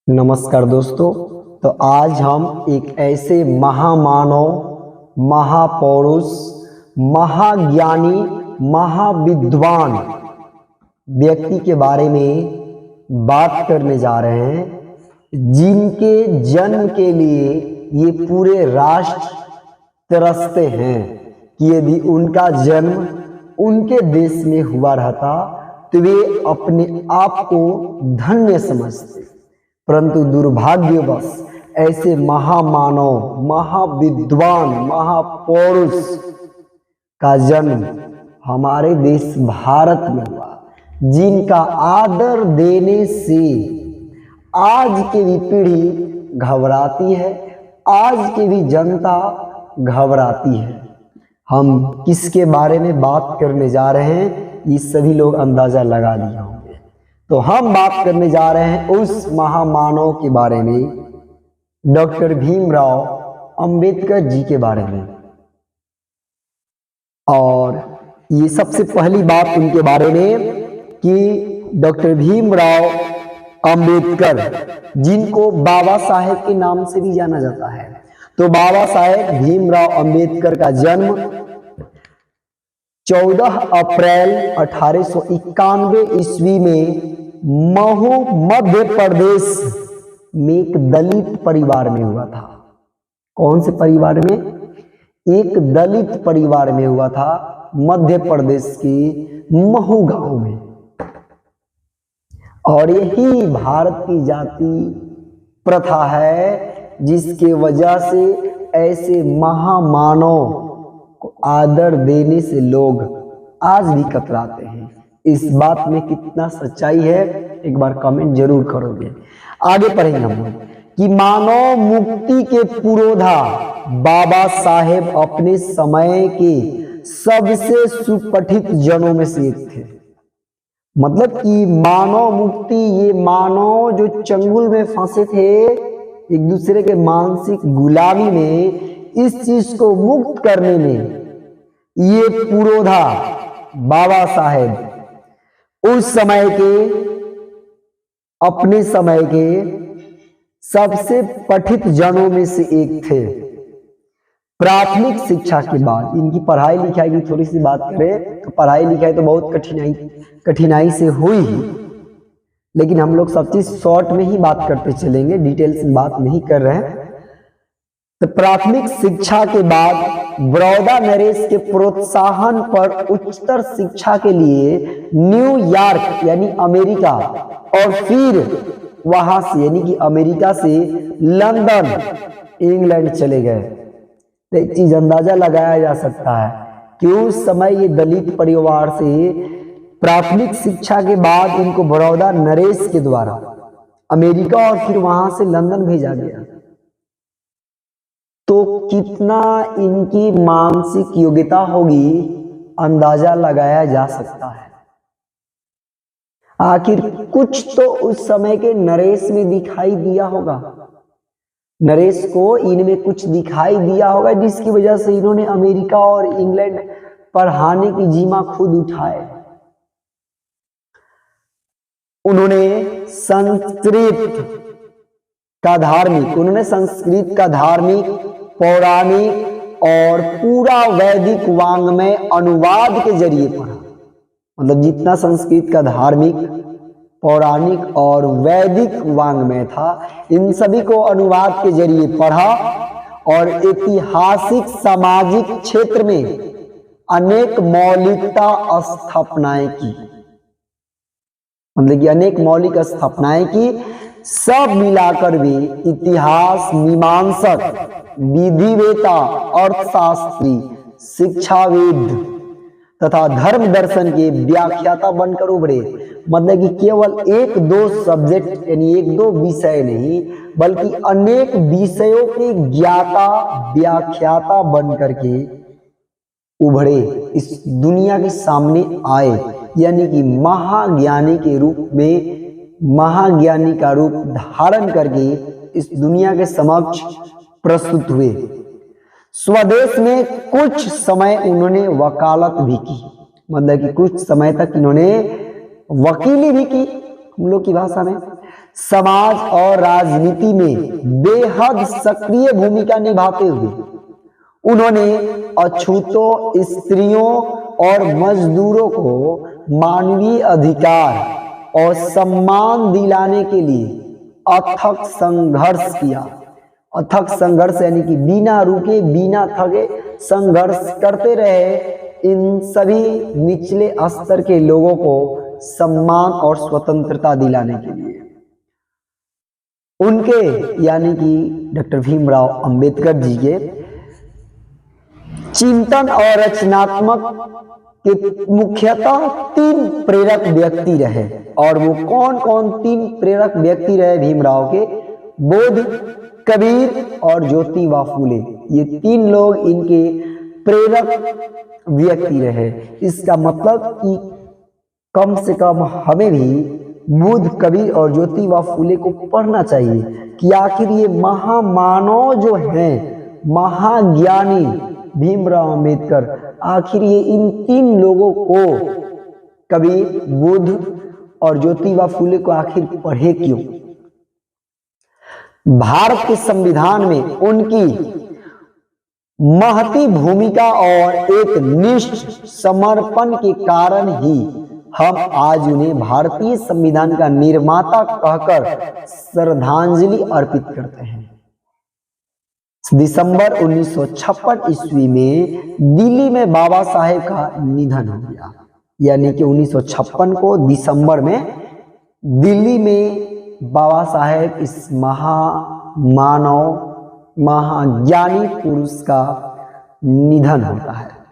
नमस्कार दोस्तों। तो आज हम एक ऐसे महामानव, महापौरुष, महाज्ञानी, महाविद्वान व्यक्ति के बारे में बात करने जा रहे हैं जिनके जन्म के लिए ये पूरे राष्ट्र तरसते हैं कि यदि उनका जन्म उनके देश में हुआ रहता तो वे अपने आप को धन्य समझते, परंतु दुर्भाग्यवश ऐसे महामानव, महाविद्वान, महापौरुष का जन्म हमारे देश भारत में हुआ, जिनका आदर देने से आज की भी पीढ़ी घबराती है, आज की भी जनता घबराती है। हम किसके बारे में बात करने जा रहे हैं ये सभी लोग अंदाजा लगा लिए होंगे। तो हम बात करने जा रहे हैं उस महामानव के बारे में, डॉक्टर भीमराव अंबेडकर जी के बारे में। और ये सबसे पहली बात उनके बारे में कि डॉक्टर भीमराव अंबेडकर, जिनको बाबा साहेब के नाम से भी जाना जाता है, तो बाबा साहेब भीमराव अंबेडकर का जन्म 14 अप्रैल 1891 ईस्वी में महू मध्य प्रदेश में एक दलित परिवार में हुआ था। कौन से परिवार में? एक दलित परिवार में हुआ था, मध्य प्रदेश के महू गांव में। और यही भारत की जाति प्रथा है जिसके वजह से ऐसे महामानव को आदर देने से लोग आज भी कतराते हैं। इस बात में कितना सच्चाई है एक बार कमेंट जरूर करोगे। आगे पढ़ेंगे हम कि मानव मुक्ति के पुरोधा बाबा साहेब अपने समय के सबसे सुपठित जनों में से एक थे। मतलब कि मानव मुक्ति, ये मानव जो चंगुल में फंसे थे एक दूसरे के मानसिक गुलामी में, इस चीज को मुक्त करने में ये पुरोधा बाबा साहेब उस समय के, अपने समय के सबसे पठित जनों में से एक थे। प्राथमिक शिक्षा के बाद इनकी पढ़ाई लिखाई की थोड़ी सी बात करें तो पढ़ाई लिखाई तो बहुत कठिनाई से हुई ही, लेकिन हम लोग सब चीज शॉर्ट में ही बात करते चलेंगे, डिटेल्स में बात नहीं कर रहे हैं। तो प्राथमिक शिक्षा के बाद बड़ौदा नरेश के प्रोत्साहन पर उच्चतर शिक्षा के लिए न्यूयॉर्क यानी अमेरिका और फिर वहां से यानी कि अमेरिका से लंदन इंग्लैंड चले गए। तो एक चीज अंदाजा लगाया जा सकता है कि उस समय ये दलित परिवार से प्राथमिक शिक्षा के बाद इनको बड़ौदा नरेश के द्वारा अमेरिका और फिर वहां से लंदन भेजा गया। तो कितना इनकी मानसिक योग्यता होगी अंदाजा लगाया जा सकता है। आखिर कुछ तो उस समय के नरेश में दिखाई दिया होगा, नरेश को इनमें कुछ दिखाई दिया होगा जिसकी वजह से इन्होंने अमेरिका और इंग्लैंड पढ़ाने की जिम्मा खुद उठाए। उन्होंने संस्कृत का धार्मिक, पौराणिक और पूरा वैदिक वाङ्मय अनुवाद के जरिए पढ़ा। मतलब जितना संस्कृत का धार्मिक, पौराणिक और वैदिक वाङ्मय था, इन सभी को अनुवाद के जरिए पढ़ा और ऐतिहासिक सामाजिक क्षेत्र में अनेक मौलिकता स्थापनाएं की। मतलब कि अनेक मौलिक स्थापनाएं की। सब मिलाकर भी इतिहास मीमांसक, विधिवेता, अर्थशास्त्री, शिक्षाविद तथा धर्म दर्शन के व्याख्याता बनकर उभरे। मतलब कि केवल एक दो सब्जेक्ट यानी एक दो विषय नहीं बल्कि अनेक विषयों के ज्ञाता, व्याख्याता बनकर के उभरे, इस दुनिया के सामने आए। यानी कि महाज्ञानी के रूप में, महाज्ञानी का रूप धारण करके इस दुनिया के समक्ष प्रस्तुत हुए। स्वदेश में कुछ समय उन्होंने वकालत भी की। मतलब कि कुछ समय तक इन्होंने वकीली भी की, हम लोग की भाषा में। समाज और राजनीति में बेहद सक्रिय भूमिका निभाते हुए उन्होंने अछूतों, स्त्रियों और मजदूरों को मानवीय अधिकार और सम्मान दिलाने के लिए अथक संघर्ष किया। अथक संघर्ष यानी कि बिना रुके, बिना थके संघर्ष करते रहे इन सभी निचले स्तर के लोगों को सम्मान और स्वतंत्रता दिलाने के लिए। उनके यानी कि डॉक्टर भीमराव अंबेडकर जी के चिंतन और रचनात्मक के मुख्यतः 3 प्रेरक व्यक्ति रहे। और वो कौन कौन 3 प्रेरक व्यक्ति रहे भीमराव के? बोध, कबीर और ज्योतिबा फूले। ये 3 लोग इनके प्रेरक व्यक्ति रहे। इसका मतलब कि कम से कम हमें भी बुद्ध, कबीर और ज्योतिबा फूले को पढ़ना चाहिए कि आखिर ये महामानव जो हैं, महाज्ञानी भीमराव अंबेडकर, आखिर ये इन 3 लोगों को, कबीर, बुद्ध और ज्योतिबा फूले को आखिर पढ़े क्यों? भारत के संविधान में उनकी महती भूमिका और एक निष्ठ समर्पण के कारण ही हम आज उन्हें भारतीय संविधान का निर्माता कहकर श्रद्धांजलि अर्पित करते हैं। दिसंबर 1956 ईस्वी में दिल्ली में बाबा साहेब का निधन हो गया। यानी कि 1956 को दिसंबर में दिल्ली में बाबा साहेब इस महामानव, महाज्ञानी पुरुष का निधन होता है।